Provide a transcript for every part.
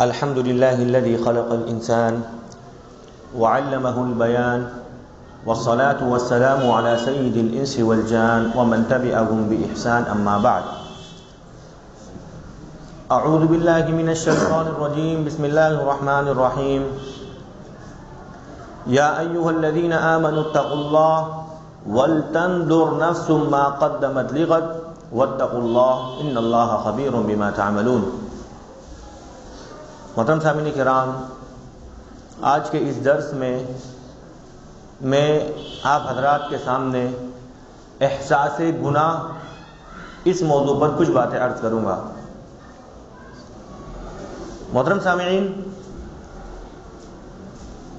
الحمد لله الذي خلق الإنسان وعلمه البيان والصلاة والسلام على سيد الإنس والجان ومن تبعهم بإحسان أما بعد أعوذ بالله من الشيطان الرجيم بسم الله الرحمن الرحيم يا أيها الذين آمنوا اتقوا الله ولتنظر نفس ما قدمت لغد واتقوا الله إن الله خبير بما تعملون۔ محترم سامعین کرام، آج کے اس درس میں آپ حضرات کے سامنے احساس گناہ اس موضوع پر کچھ باتیں عرض کروں گا۔ محترم سامعین،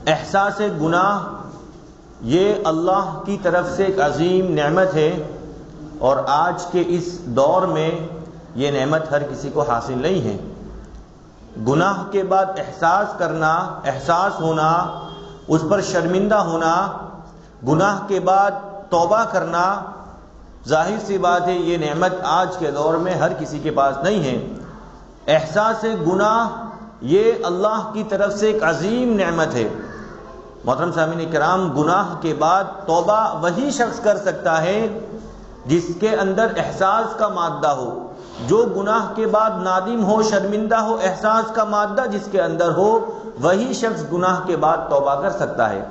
احساس گناہ یہ اللہ کی طرف سے ایک عظیم نعمت ہے، اور آج کے اس دور میں یہ نعمت ہر کسی کو حاصل نہیں ہے۔ گناہ کے بعد احساس کرنا، احساس ہونا، اس پر شرمندہ ہونا، گناہ کے بعد توبہ کرنا، ظاہر سی بات ہے یہ نعمت آج کے دور میں ہر کسی کے پاس نہیں ہے۔ احساس گناہ یہ اللہ کی طرف سے ایک عظیم نعمت ہے۔ محترم سامعین کرام، گناہ کے بعد توبہ وہی شخص کر سکتا ہے جس کے اندر احساس کا مادہ ہو۔ جو گناہ کے بعد نادم ہو، شرمندہ ہو، احساس کا مادہ جس کے اندر ہو، وہی شخص گناہ کے بعد توبہ کر سکتا ہے۔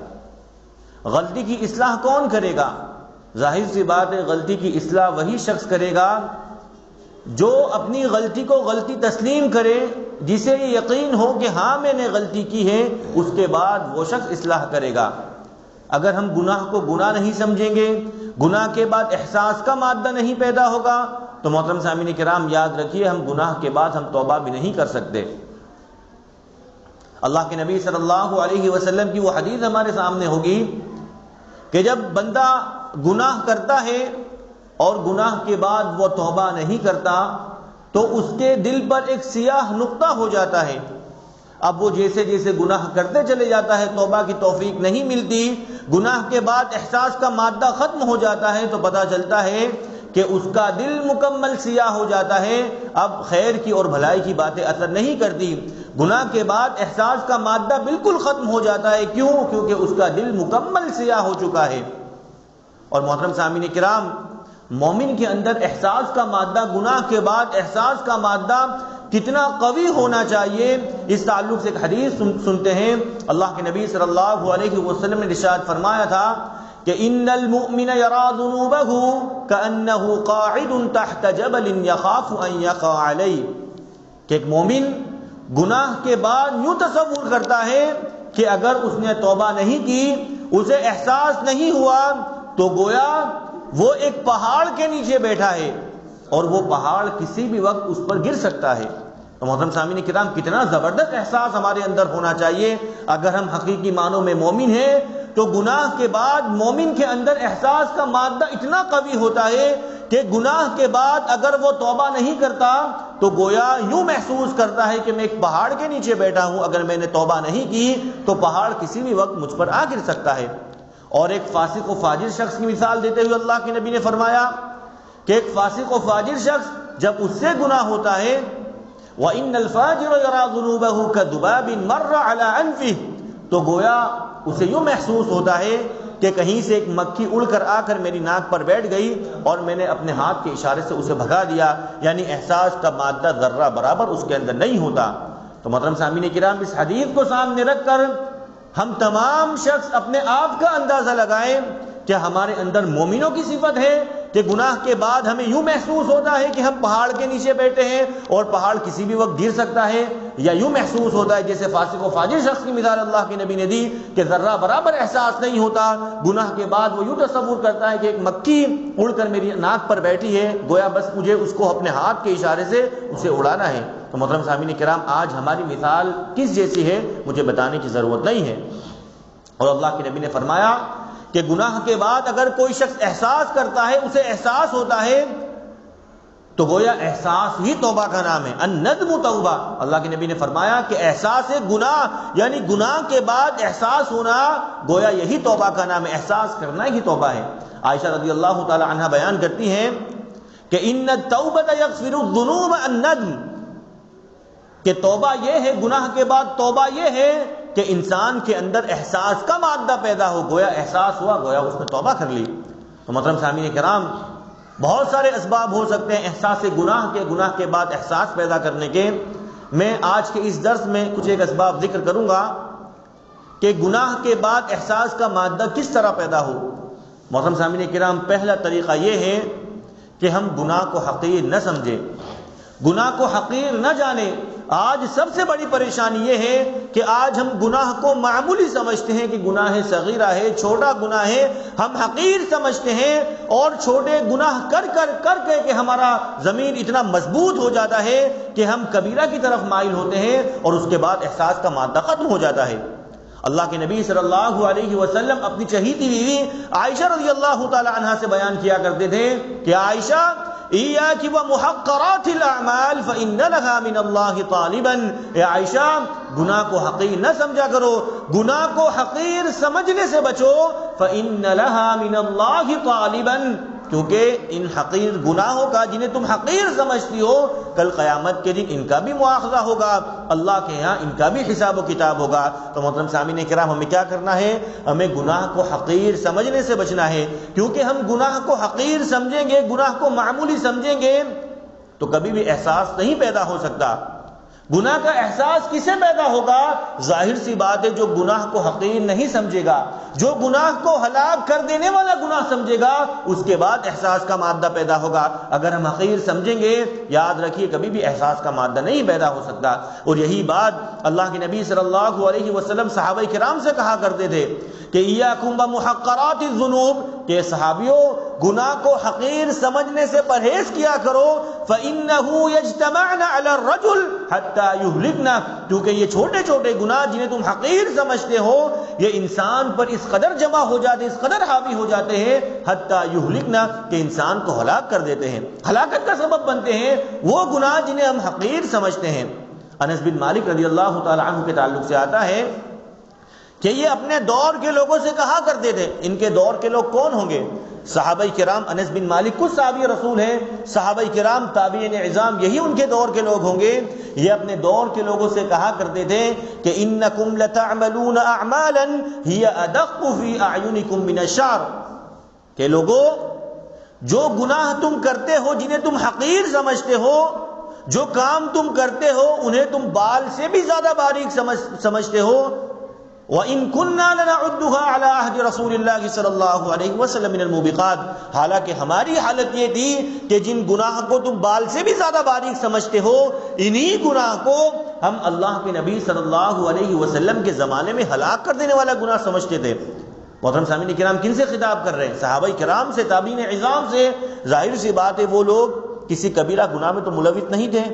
غلطی کی اصلاح کون کرے گا؟ ظاہر سی بات ہے غلطی کی اصلاح وہی شخص کرے گا جو اپنی غلطی کو غلطی تسلیم کرے، جسے یہ یقین ہو کہ ہاں میں نے غلطی کی ہے، اس کے بعد وہ شخص اصلاح کرے گا۔ اگر ہم گناہ کو گناہ نہیں سمجھیں گے، گناہ کے بعد احساس کا مادہ نہیں پیدا ہوگا، تو محترم سامعین کرام یاد رکھیے ہم گناہ کے بعد ہم توبہ بھی نہیں کر سکتے۔ اللہ کے نبی صلی اللہ علیہ وسلم کی وہ حدیث ہمارے سامنے ہوگی کہ جب بندہ گناہ کرتا ہے اور گناہ کے بعد وہ توبہ نہیں کرتا تو اس کے دل پر ایک سیاہ نقطہ ہو جاتا ہے۔ اب وہ جیسے جیسے گناہ کرتے چلے جاتا ہے، توبہ کی توفیق نہیں ملتی، گناہ کے بعد احساس کا مادہ ختم ہو جاتا ہے، تو پتہ چلتا ہے کہ اس کا دل مکمل سیاہ ہو جاتا ہے۔ اب خیر کی اور بھلائی کی باتیں اثر نہیں کرتی۔ گناہ کے بعد احساس کا مادہ بالکل ختم ہو جاتا ہے۔ کیوں؟ کیونکہ اس کا دل مکمل سیاہ ہو چکا ہے۔ اور محترم سامعین کرام، مومن کے اندر احساس کا مادہ، گناہ کے بعد احساس کا مادہ کتنا قوی ہونا چاہیے، اس تعلق سے ایک حدیث سنتے ہیں۔ اللہ کے نبی صلی اللہ علیہ وسلم نے ارشاد فرمایا تھا کہ ان المؤمن یرا ذنوبہ کأنہ قاعد تحت جبل یخاف ان یقع علیہ، کہ ایک مومن گناہ کے بعد یوں تصور کرتا ہے کہ اگر اس نے توبہ نہیں کی، اسے احساس نہیں ہوا، تو گویا وہ ایک پہاڑ کے نیچے بیٹھا ہے اور وہ پہاڑ کسی بھی وقت اس پر گر سکتا ہے۔ تو محترم سامعین کرام، کتنا زبردست احساس ہمارے اندر ہونا چاہیے۔ اگر ہم حقیقی معنوں میں مومن ہیں تو گناہ کے بعد مومن کے اندر احساس کا مادہ اتنا قوی ہوتا ہے کہ گناہ کے بعد اگر وہ توبہ نہیں کرتا تو گویا یوں محسوس کرتا ہے کہ میں ایک پہاڑ کے نیچے بیٹھا ہوں، اگر میں نے توبہ نہیں کی تو پہاڑ کسی بھی وقت مجھ پر آ گر سکتا ہے۔ اور ایک فاسق و فاجر شخص کی مثال دیتے ہوئے اللہ کے نبی نے فرمایا کہ ایک فاسق و فاجر شخص جب اس سے گناہ ہوتا ہے، وَإِنَّ الْفَاجِرَ يَرَى ذُنُوبَهُ كَذُبَابٍ مَرَّ عَلَى أَنفِهِ، تو گویا اسے یوں محسوس ہوتا ہے کہ کہیں سے ایک مکھی اڑ کر آ کر میری ناک پر بیٹھ گئی اور میں نے اپنے ہاتھ کے اشارے سے اسے بھگا دیا، یعنی احساس کا مادہ ذرہ برابر اس کے اندر نہیں ہوتا۔ تو محترم سامعین کرام، اس حدیث کو سامنے رکھ کر ہم تمام شخص اپنے آپ کا اندازہ لگائیں کہ ہمارے اندر مومنوں کی صفت ہے کہ گناہ کے بعد ہمیں یوں محسوس ہوتا ہے کہ ہم پہاڑ کے نیچے بیٹھے ہیں اور پہاڑ کسی بھی وقت گر سکتا ہے، یا یوں محسوس ہوتا ہے جیسے فاسق و فاجر شخص کی مثال اللہ کے نبی نے دی کہ ذرہ برابر احساس نہیں ہوتا، گناہ کے بعد وہ یوں تصور کرتا ہے کہ ایک مکھی اڑ کر میری ناک پر بیٹھی ہے، گویا بس مجھے اس کو اپنے ہاتھ کے اشارے سے اسے اڑانا ہے۔ تو محترم سامعین کرام، آج ہماری مثال کس جیسی ہے مجھے بتانے کی ضرورت نہیں ہے۔ اور اللہ کے نبی نے فرمایا کہ گناہ کے بعد اگر کوئی شخص احساس کرتا ہے، اسے احساس ہوتا ہے، تو گویا احساس ہی توبہ کا نام ہے۔ الندم توبہ، اللہ کے نبی نے فرمایا کہ احساس گناہ، یعنی گناہ کے بعد احساس ہونا، گویا یہی توبہ کا نام ہے، احساس کرنا ہی توبہ ہے۔ عائشہ رضی اللہ تعالی عنہا بیان کرتی ہیں کہ ان التوبۃ یغفر الذنوب الندم، کہ توبہ یہ ہے، گناہ کے بعد توبہ یہ ہے کہ انسان کے اندر احساس کا مادہ پیدا ہو، گویا احساس ہوا، گویا اس نے توبہ کر لی۔ تو محترم سامعین کرام، بہت سارے اسباب ہو سکتے ہیں احساس گناہ کے بعد احساس پیدا کرنے کے۔ میں آج کے اس درس میں کچھ ایک اسباب ذکر کروں گا کہ گناہ کے بعد احساس کا مادہ کس طرح پیدا ہو۔ محترم سامعین کرام، پہلا طریقہ یہ ہے کہ ہم گناہ کو حقیر نہ سمجھیں، گناہ کو حقیر نہ جانیں۔ آج سب سے بڑی پریشانی یہ ہے کہ آج ہم گناہ کو معمولی سمجھتے ہیں کہ گناہ صغیرہ ہے، چھوٹا گناہ ہے، ہم حقیر سمجھتے ہیں، اور چھوٹے گناہ کر کے ہمارا ضمیر اتنا مضبوط ہو جاتا ہے کہ ہم کبیرہ کی طرف مائل ہوتے ہیں، اور اس کے بعد احساس کا مادہ ختم ہو جاتا ہے۔ اللہ کے نبی صلی اللہ علیہ وسلم اپنی چہیتی بیوی عائشہ رضی اللہ تعالی عنہا سے بیان کیا کرتے تھے کہ عائشہ، ایاک ومحقرات الاعمال فإن لها من اللہ طالبا، اے عائشہ گناہ کو حقیر نہ سمجھا کرو، گناہ کو حقیر سمجھنے سے بچو، فإن لها من اللہ طالبا، کیونکہ ان حقیر گناہوں کا جنہیں تم حقیر سمجھتی ہو، کل قیامت کے دن ان کا بھی مواخذہ ہوگا، اللہ کے ہاں ان کا بھی حساب و کتاب ہوگا۔ تو محترم سامعین کرام، ہمیں کیا کرنا ہے؟ ہمیں گناہ کو حقیر سمجھنے سے بچنا ہے، کیونکہ ہم گناہ کو حقیر سمجھیں گے، گناہ کو معمولی سمجھیں گے تو کبھی بھی احساس نہیں پیدا ہو سکتا۔ گناہ کا احساس کسے پیدا ہوگا؟ ظاہر سی بات ہے، جو گناہ کو حقیر نہیں سمجھے گا، جو گناہ کو ہلاک کر دینے والا گناہ سمجھے گا، اس کے بعد احساس کا مادہ پیدا ہوگا۔ اگر ہم حقیر سمجھیں گے، یاد رکھیے کبھی بھی احساس کا مادہ نہیں پیدا ہو سکتا۔ اور یہی بات اللہ کے نبی صلی اللہ علیہ وسلم صحابہ کرام سے کہا کرتے تھے کہ ایاکم ومحقرات الذنوب، کہ صحابیوں گناہ کو حقیر سمجھنے سے پرہیز کیا کرو، فإنه يجتمعن على الرجل حتى يهلكنا، کیونکہ یہ چھوٹے چھوٹے گناہ جنہیں تم حقیر سمجھتے ہو، یہ انسان پر اس قدر جمع ہو جاتے، اس قدر حاوی ہو جاتے ہیں، حتى يهلكنا، کہ انسان کو ہلاک کر دیتے ہیں، ہلاکت کا سبب بنتے ہیں وہ گناہ جنہیں ہم حقیر سمجھتے ہیں۔ انس بن مالک رضی اللہ تعالی عنہ کے تعلق سے آتا ہے کہ یہ اپنے دور کے لوگوں سے کہا کرتے تھے۔ ان کے دور کے لوگ کون ہوں گے؟ صحابہ کرام۔ انس بن مالک کچھ صحابی رسول ہیں، صحابہ کرام تابعین اعظام، یہی ان کے دور کے لوگ ہوں گے۔ یہ اپنے دور کے لوگوں سے کہا کرتے تھے کہ انکم لتعملون اعمالا ہی ادق فی اعینکم من الشعر، کہ لوگوں جو گناہ تم کرتے ہو، جنہیں تم حقیر سمجھتے ہو، جو کام تم کرتے ہو انہیں تم بال سے بھی زیادہ باریک سمجھتے ہو، وَإِن كُنَّا لَنَعُدُّهَا عَلَى عَهْدِ رَسُولِ اللَّهِ صلی اللہ علیہ وسلم من الموبقات، حالانکہ ہماری حالت یہ تھی کہ جن گناہ کو تم بال سے بھی زیادہ باریک سمجھتے ہو، انہی گناہ کو ہم اللہ کے نبی صلی اللہ علیہ وسلم کے زمانے میں ہلاک کر دینے والا گناہ سمجھتے تھے۔ محترم سامعین کرام، کن سے خطاب کر رہے ہیں؟ صحابہ کرام سے، تابعین اعظام سے۔ ظاہر سی بات ہے وہ لوگ کسی کبیرہ گناہ میں تو ملوث نہیں تھے۔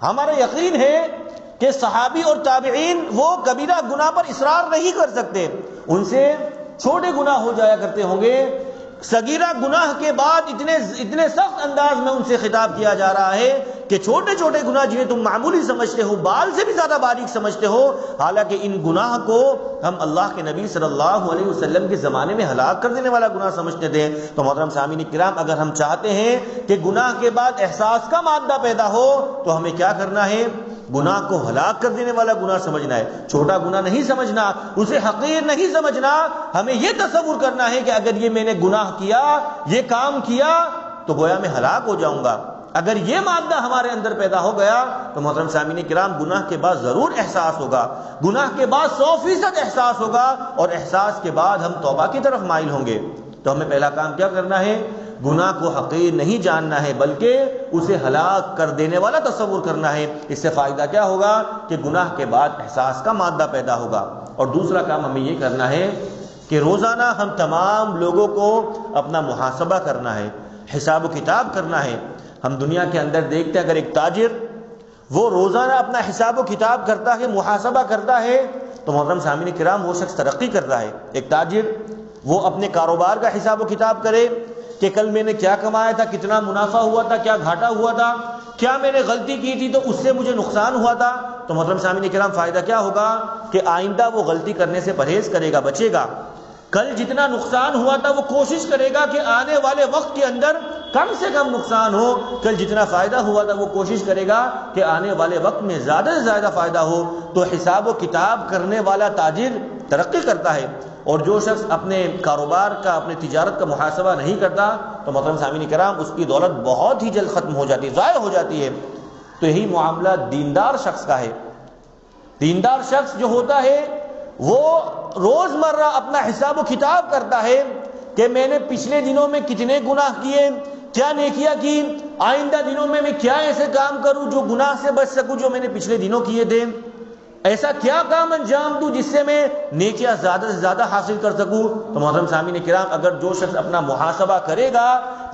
ہمارا یقین ہے کہ صحابی اور تابعین وہ کبیرہ گناہ پر اصرار نہیں کر سکتے، ان سے چھوٹے گناہ ہو جایا کرتے ہوں گے۔ صغیرہ گناہ کے بعد اتنے سخت انداز میں ان سے خطاب کیا جا رہا ہے کہ چھوٹے چھوٹے گناہ جنہیں تم معمولی سمجھتے ہو، بال سے بھی زیادہ باریک سمجھتے ہو، حالانکہ ان گناہ کو ہم اللہ کے نبی صلی اللہ علیہ وسلم کے زمانے میں ہلاک کر دینے والا گناہ سمجھتے تھے۔ تو محترم سامعین کرام، اگر ہم چاہتے ہیں کہ گناہ کے بعد احساس کا مادہ پیدا ہو تو ہمیں کیا کرنا ہے؟ گناہ کو ہلاک کر دینے والا گناہ سمجھنا ہے، چھوٹا گناہ نہیں سمجھنا، اسے حقیر نہیں سمجھنا۔ ہمیں یہ تصور کرنا ہے کہ اگر یہ میں نے گناہ کیا، یہ کام کیا، تو گویا میں ہلاک ہو جاؤں گا۔ اگر یہ مادہ ہمارے اندر پیدا ہو گیا تو محترم سامعین کرام، گناہ کے بعد ضرور احساس ہوگا، گناہ کے بعد 100% احساس ہوگا، اور احساس کے بعد ہم توبہ کی طرف مائل ہوں گے۔ تو ہمیں پہلا کام کیا کرنا ہے؟ گناہ کو حقیر نہیں جاننا ہے، بلکہ اسے ہلاک کر دینے والا تصور کرنا ہے۔ اس سے فائدہ کیا ہوگا؟ کہ گناہ کے بعد احساس کا مادہ پیدا ہوگا۔ اور دوسرا کام ہمیں یہ کرنا ہے کہ روزانہ ہم تمام لوگوں کو اپنا محاسبہ کرنا ہے، حساب و کتاب کرنا ہے۔ ہم دنیا کے اندر دیکھتے ہیں، اگر ایک تاجر وہ روزانہ اپنا حساب و کتاب کرتا ہے، محاسبہ کرتا ہے، تو محترم سامعین کرام وہ شخص ترقی کرتا ہے۔ ایک تاجر وہ اپنے کاروبار کا حساب و کتاب کرے کہ کل میں نے کیا کمایا تھا، کتنا منافع ہوا تھا، کیا گھاٹا ہوا تھا، کیا میں نے غلطی کی تھی تو اس سے مجھے نقصان ہوا تھا، تو محترم سامعین کرام فائدہ کیا ہوگا؟ کہ آئندہ وہ غلطی کرنے سے پرہیز کرے گا، بچے گا۔ کل جتنا نقصان ہوا تھا وہ کوشش کرے گا کہ آنے والے وقت کے اندر کم سے کم نقصان ہو، کل جتنا فائدہ ہوا تھا وہ کوشش کرے گا کہ آنے والے وقت میں زیادہ سے زیادہ فائدہ ہو۔ تو حساب و کتاب کرنے والا تاجر ترقی کرتا ہے، اور جو شخص اپنے کاروبار کا، اپنے تجارت کا محاسبہ نہیں کرتا تو محترم سامعین کرام اس کی دولت بہت ہی جلد ختم ہو جاتی ہے، ضائع ہو جاتی ہے۔ تو یہی معاملہ دیندار شخص کا ہے۔ دیندار شخص جو ہوتا ہے وہ روزمرہ اپنا حساب و کتاب کرتا ہے کہ میں نے پچھلے دنوں میں کتنے گناہ کیے، کیا نیکیاں کی، آئندہ دنوں میں کیا ایسے کام کروں جو گناہ سے بچ سکوں جو میں نے پچھلے دنوں کیے تھے، ایسا کیا کام انجام دوں جس سے میں نیکیاں زیادہ سے زیادہ حاصل کر سکوں۔ تو محترم سامعین کرام، اگر جو شخص اپنا محاسبہ کرے گا،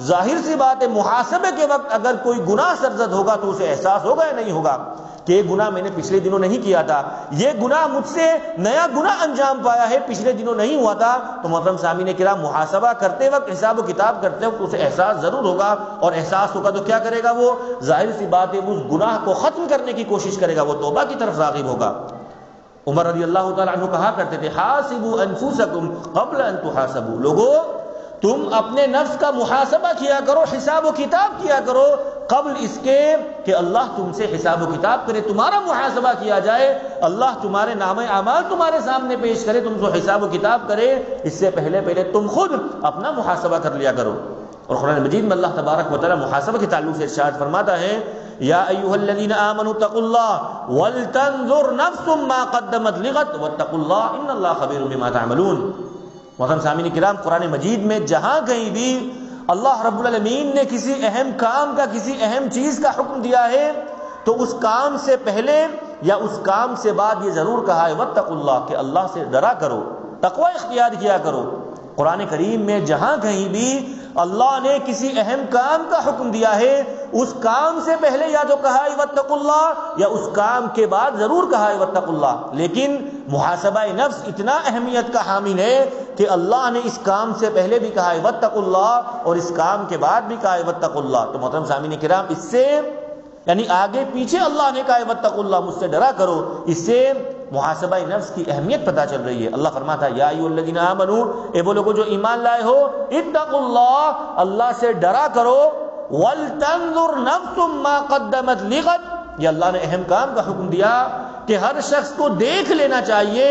ظاہر سی بات ہے محاسبے کے وقت اگر کوئی گناہ سرزد ہوگا تو اسے احساس ہوگا یا نہیں ہوگا کہ یہ گناہ میں نے پچھلے دنوں نہیں کیا تھا، یہ گناہ مجھ سے نیا گناہ انجام پایا ہے، پچھلے دنوں نہیں ہوا تھا۔ تو محترم سامعین کرام، محاسبہ کرتے وقت، حساب و کتاب کرتے وقت اسے احساس ضرور ہوگا، اور احساس ہوگا تو کیا کرے گا وہ؟ ظاہر سی بات ہے اس گناہ کو ختم کرنے کی کوشش کرے گا، وہ توبہ کی طرف راغب ہوگا۔ عمر رضی اللہ تعالیٰ عنہ کہا کرتے تھے، حاسبوا انفسکم قبل ان تحاسبوا، لوگو تم اپنے نفس کا محاسبہ کیا کرو، حساب و کتاب کیا کرو، قبل اس کے کہ اللہ تم سے حساب و کتاب کرے، تمہارا محاسبہ کیا جائے، اللہ تمہارے نامہ اعمال تمہارے سامنے پیش کرے، تم سے حساب و کتاب کرے، اس سے پہلے تم خود اپنا محاسبہ کر لیا کرو۔ اور قرآن مجید میں اللہ تبارک و تعالیٰ محاسبہ کے تعلق سے ارشاد فرماتا ہے، یا ایھا الذین آمنوا اتقوا اللہ ولتنظر نفس ما قدمت لغد واتقوا اللہ ان اللہ خبیر بما تعملون۔ محترم سامعین کرام، قرآن مجید میں جہاں کہیں بھی اللہ رب العالمین نے کسی اہم کام کا، کسی اہم چیز کا حکم دیا ہے تو اس کام سے پہلے یا اس کام سے بعد یہ ضرور کہا ہے واتقوا اللہ، کہ اللہ سے ڈرا کرو، تقوی اختیار کیا کرو۔ قرآن کریم میں جہاں کہیں بھی اللہ نے کسی اہم کام کا حکم دیا ہے، اس کام سے پہلے یا تو کہا ہے واتقوا اللہ، یا اس کام کے بعد ضرور کہا ہے واتقوا اللہ۔ لیکن محاسبہ نفس اتنا اہمیت کا حامل ہے کہ اللہ نے اس کام سے پہلے بھی کہا ہے واتقوا اللہ، اور اس کام کے بعد بھی کہا ہے واتقوا اللہ۔ تو محترم سامعین کرام، اس سے یعنی آگے پیچھے اللہ نے کہا ہے واتقوا اللہ، مجھ سے ڈرا کرو، اس سے محاسبہ نفس کی اہمیت پتہ چل رہی ہے۔ اللہ فرماتا ہے یا ایھا الذین آمنوا، اے وہ لوگوں جو ایمان لائے ہو، اتقوا اللہ، اللہ سے ڈرا کرو، ولتنظر نفس ما قدمت لغد، یہ اللہ نے اہم کام کا حکم دیا کہ ہر شخص کو دیکھ لینا چاہیے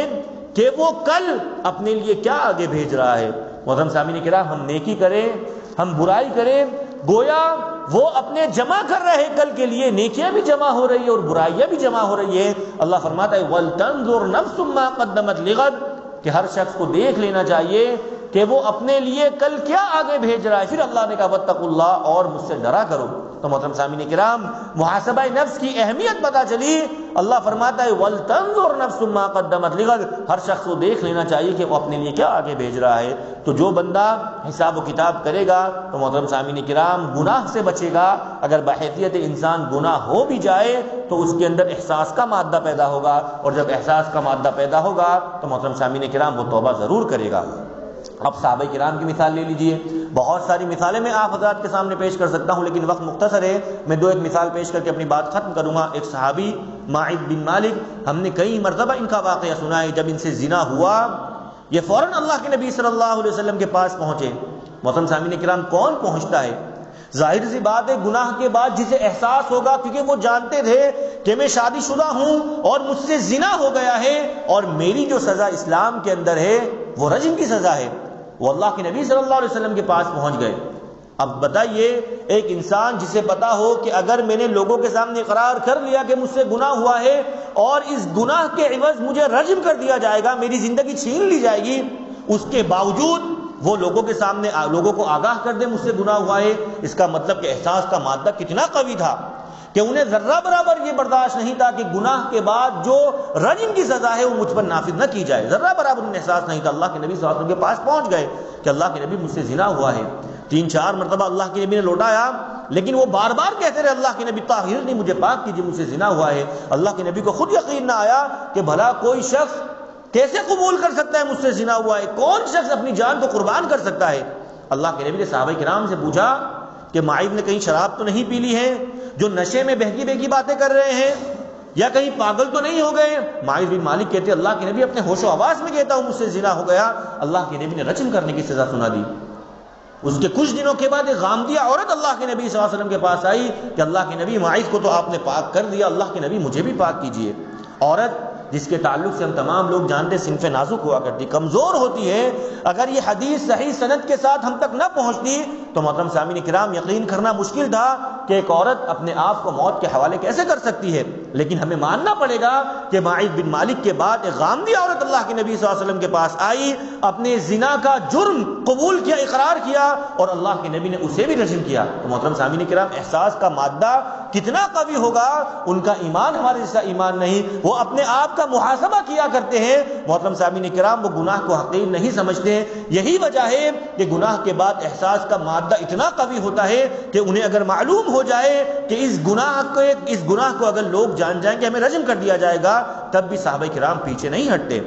کہ وہ کل اپنے لیے کیا آگے بھیج رہا ہے۔ محترم سامعین کرام، ہم نیکی کریں، ہم برائی کریں، گویا وہ اپنے جمع کر رہے کل کے لیے، نیکیاں بھی جمع ہو رہی ہے اور برائیاں بھی جمع ہو رہی ہے۔ اللہ فرماتا ہے وَلْتَنْظُرْ نَفْسٌ مَا قَدَّمَتْ لِغَدٍ، کہ ہر شخص کو دیکھ لینا چاہیے کہ وہ اپنے لیے کل کیا آگے بھیج رہا ہے۔ پھر اللہ نے کہا واتقوا اللہ، اور مجھ سے ڈرا کرو۔ تو محترم سامعین کرام، محاسبہ نفس کی اہمیت پتہ چلی۔ اللہ فرماتا ہے وَلْتَنْظُرْ نَفْسٌ مَا قَدَّمَتْ لِغَدٍ، ہر شخص کو دیکھ لینا چاہیے کہ وہ اپنے لیے کیا آگے بھیج رہا ہے۔ تو جو بندہ حساب و کتاب کرے گا تو محترم سامعین کرام گناہ سے بچے گا۔ اگر بحیثیت انسان گناہ ہو بھی جائے تو اس کے اندر احساس کا مادہ پیدا ہوگا، اور جب احساس کا مادہ پیدا ہوگا تو محترم سامعین کرام وہ توبہ ضرور کرے گا۔ اب صحابہ کرام کی مثال لے لیجئے، بہت ساری مثالیں میں آپ حضرات کے سامنے پیش کر سکتا ہوں، لیکن وقت مختصر ہے، میں ایک مثال پیش کر کے اپنی بات ختم کروں گا۔ ایک صحابی ماعز بن مالک، ہم نے کئی مرتبہ ان کا واقعہ سنا ہے، جب ان سے زنا ہوا یہ فوراً اللہ کے نبی صلی اللہ علیہ وسلم کے پاس پہنچے۔ محترم سامعین کرام، کون پہنچتا ہے؟ ظاہر سی بات ہے گناہ کے بعد جسے احساس ہوگا، کیونکہ وہ جانتے تھے کہ میں شادی شدہ ہوں اور مجھ سے زنا ہو گیا ہے، اور میری جو سزا اسلام کے اندر ہے وہ رجم کی سزا ہے، وہ اللہ کے نبی صلی اللہ علیہ وسلم کے پاس پہنچ گئے۔ اب بتائیے، ایک انسان جسے پتا ہو کہ اگر میں نے لوگوں کے سامنے اقرار کر لیا کہ مجھ سے گناہ ہوا ہے اور اس گناہ کے عوض مجھے رجم کر دیا جائے گا، میری زندگی چھین لی جائے گی، اس کے باوجود وہ لوگوں کے سامنے لوگوں کو آگاہ کر دے مجھ سے گناہ ہوا ہے، اس کا مطلب کہ احساس کا مادہ کتنا قوی تھا کہ انہیں ذرہ برابر یہ برداشت نہیں تھا کہ گناہ کے بعد جو رجم کی سزا ہے وہ مجھ پر نافذ نہ کی جائے، ذرہ برابر انہیں احساس نہیں تھا۔ اللہ کے نبی صلی اللہ علیہ وسلم کے پاس پہنچ گئے کہ اللہ کے نبی مجھ سے زنا ہوا ہے۔ 3-4 مرتبہ اللہ کے نبی نے لوٹایا، لیکن وہ بار بار کہتے رہے اللہ کے نبی طاہر نہیں، مجھے پاک کیجیے، مجھ سے زنا ہوا ہے۔ اللہ کے نبی کو خود یقین نہ آیا کہ بھلا کوئی شخص کیسے قبول کر سکتا ہے مجھ سے زنا ہوا ہے، کون شخص اپنی جان کو قربان کر سکتا ہے۔ اللہ کے نبی نے صحابہ کرام سے پوچھا کہ ماعز نے کہیں شراب تو نہیں پی لی ہے جو نشے میں بہکی بہکی باتیں کر رہے ہیں؟ یا کہیں پاگل تو نہیں ہو گئے؟ معاذ بن مالک کہتے اللہ کے نبی اپنے ہوش و حواس میں کہتا ہوں مجھ سے زنا ہو گیا، اللہ کے نبی نے رجم کرنے کی سزا سنا دی۔ اس کے کچھ دنوں کے بعد ایک غامدیہ عورت اللہ کے نبی صلی اللہ علیہ وسلم کے پاس آئی کہ اللہ کے نبی معاذ کو تو آپ نے پاک کر دیا، اللہ کے نبی مجھے بھی پاک کیجئے۔ عورت جس کے تعلق سے ہم تمام لوگ جانتے صنف نازک ہوا کرتی، کمزور ہوتی ہے، اگر یہ حدیث صحیح سند کے ساتھ ہم تک نہ پہنچتی تو محترم سامعین کرام یقین کرنا مشکل تھا کہ ایک عورت اپنے آپ کو موت کے حوالے کیسے کر سکتی ہے۔ لیکن ہمیں ماننا پڑے گا کہ معاذ بن مالک کے بعد ایک غامدی عورت اللہ کے نبی صلی اللہ علیہ وسلم کے پاس آئی، اپنے زنا کا جرم قبول کیا، اقرار کیا، اور اللہ کے نبی نے اسے بھی رجم کیا۔ تو محترم سامعین کرام احساس کا مادہ کتنا قوی ہوگا، ان کا ایمان ہمارے جیسا ایمان نہیں، وہ اپنے آپ کا محاسبہ کیا کرتے ہیں۔ محترم سامعین کرام وہ گناہ کو حقیر نہیں سمجھتے، یہی وجہ ہے کہ گناہ کے بعد احساس کا مادہ اتنا قوی ہوتا ہے کہ انہیں اگر معلوم ہو جائے کہ اس گناہ کو اگر لوگ جان جائیں کہ ہمیں رجم کر دیا جائے گا، تب بھی صحابہ کرام پیچھے نہیں ہٹتے۔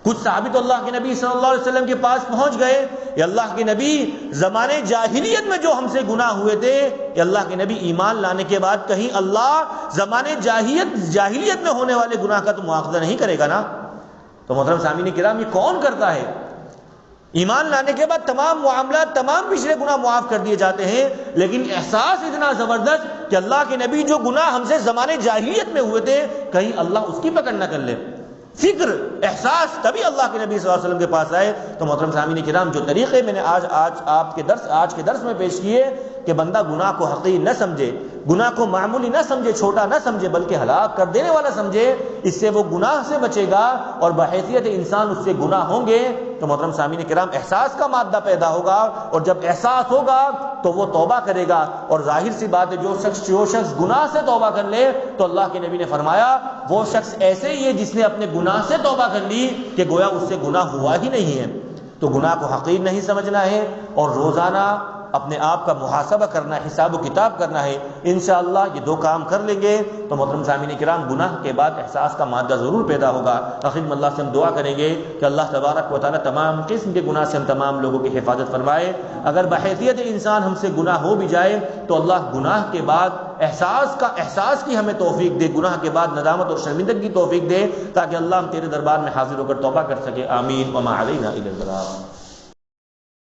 کچھ صحابی تو اللہ کے نبی صلی اللہ علیہ وسلم کے پاس پہنچ گئے، یا اللہ کے نبی زمانے جاہلیت میں جو ہم سے گناہ ہوئے تھے، یا اللہ کے نبی ایمان لانے کے بعد کہیں اللہ زمانے جاہلیت میں ہونے والے گناہ کا تو مواخذہ نہیں کرے گا نا؟ تو محترم سامعین کرام یہ کون کرتا ہے؟ ایمان لانے کے بعد تمام معاملات، تمام پچھلے گناہ معاف کر دیے جاتے ہیں، لیکن احساس اتنا زبردست کہ اللہ کے نبی جو گناہ ہم سے زمانے جاہلیت میں ہوئے تھے کہیں اللہ اس کی پکڑ نہ کر لے۔ فکر، احساس، تبھی اللہ کے نبی صلی اللہ علیہ وسلم کے پاس آئے۔ تو محترم سامعین کرام جو طریقے میں نے آج کے درس میں پیش کیے کہ بندہ گناہ کو حقیر نہ سمجھے، گناہ کو معمولی نہ سمجھے، چھوٹا نہ سمجھے، بلکہ ہلاک کر دینے والا سمجھے، اس سے وہ گناہ سے بچے گا اور بحیثیت انسان اس سے گناہ ہوں گے تو محترم سامعین کرام احساس کا مادہ پیدا ہوگا، اور جب احساس ہوگا تو وہ توبہ کرے گا۔ اور ظاہر سی بات ہے جو شخص گناہ سے توبہ کر لے تو اللہ کے نبی نے فرمایا وہ شخص ایسے ہی ہے جس نے اپنے گناہ سے توبہ کر لی کہ گویا اس سے گناہ ہوا ہی نہیں ہے۔ تو گناہ کو حقیر نہیں سمجھنا ہے اور روزانہ اپنے آپ کا محاسبہ کرنا ہے، حساب و کتاب کرنا ہے۔ انشاءاللہ یہ دو کام کر لیں گے تو محترم سامعین کرام گناہ کے بعد احساس کا مادہ ضرور پیدا ہوگا۔ آخر میں اللہ سے ہم دعا کریں گے کہ اللہ تبارک و تعالیٰ تمام قسم کے گناہ سے ہم تمام لوگوں کی حفاظت فرمائے۔ اگر بحیثیت انسان ہم سے گناہ ہو بھی جائے تو اللہ گناہ کے بعد احساس کی ہمیں توفیق دے، گناہ کے بعد ندامت اور شرمندگی کی توفیق دے، تاکہ اللہ ہم تیرے دربار میں حاضر ہو کر توبہ کر سکے۔ آمین۔ وما علینا الا البلاغ۔